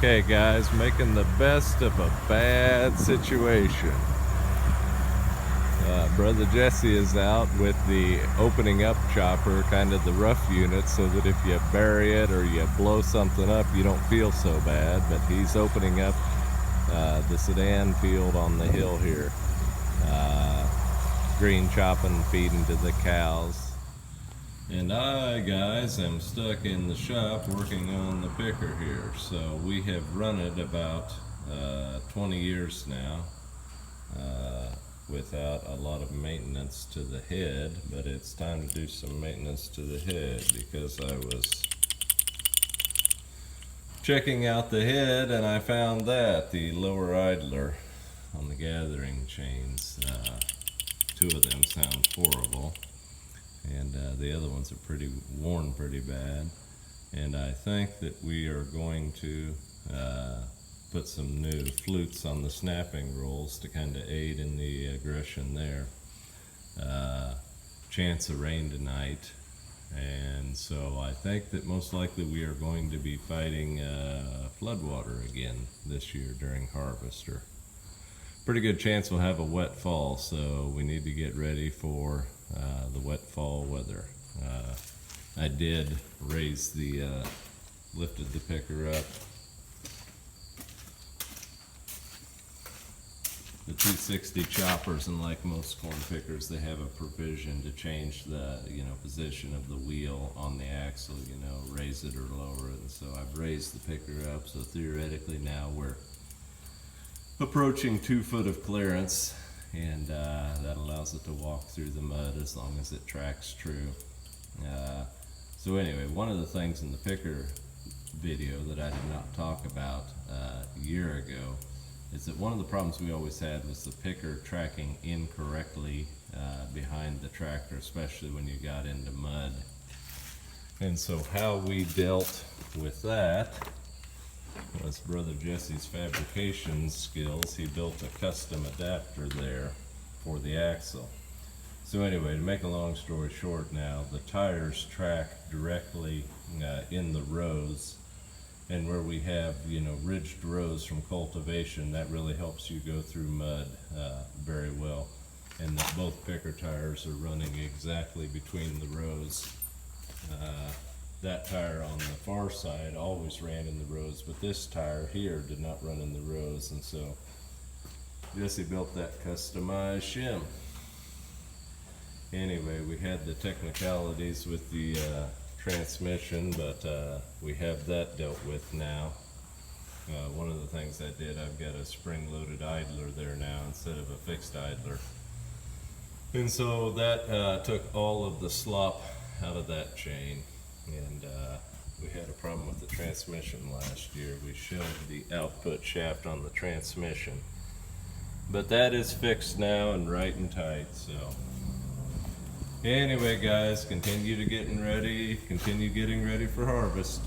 Okay guys, making the best of a bad situation. Brother Jesse is out with the opening up chopper, kind of the rough unit, so that if you bury it or you blow something up, you don't feel so bad. But he's opening up the sedan field on the hill here. Green chopping, feeding to the cows. And I, guys, am stuck in the shop working on the picker here. So we have run it about 20 years now without a lot of maintenance to the head, but it's time to do some maintenance to the head because I was checking out the head and I found that the lower idler on the gathering chains, two of them sound horrible, and the other ones are pretty worn pretty bad. And I think that we are going to put some new flutes on the snapping rolls to kind of aid in the aggression there. Chance of rain tonight, and so I think that most likely we are going to be fighting floodwater again this year during harvest. Or pretty good chance we'll have a wet fall, so we need to get ready for the wet fall weather. I did raise the lifted the picker up. The 260 choppers, and like most corn pickers, they have a provision to change the position of the wheel on the axle, raise it or lower it. And so I've raised the picker up, so theoretically now we're approaching 2 foot of clearance, and that allows it to walk through the mud as long as it tracks true. So anyway, one of the things in the picker video that I did not talk about a year ago is that one of the problems we always had was the picker tracking incorrectly behind the tractor, especially when you got into mud. And so how we dealt with that was Brother Jesse's fabrication skills. He built a custom adapter there for the axle. So anyway, to make a long story short now, the tires track directly in the rows. And where we have, ridged rows from cultivation, that really helps you go through mud very well. And that both picker tires are running exactly between the rows. That tire on the far side always ran in the rows, but this tire here did not run in the rows, and so Jesse built that customized shim. Anyway, we had the technicalities with the transmission, but we have that dealt with now. One of the things I did, I've got a spring-loaded idler there now instead of a fixed idler, and so that took all of the slop out of that chain. And we had a problem with the transmission last year. We shelved the output shaft on the transmission, but that is fixed now and right and tight. So anyway, guys, continue getting ready for harvest.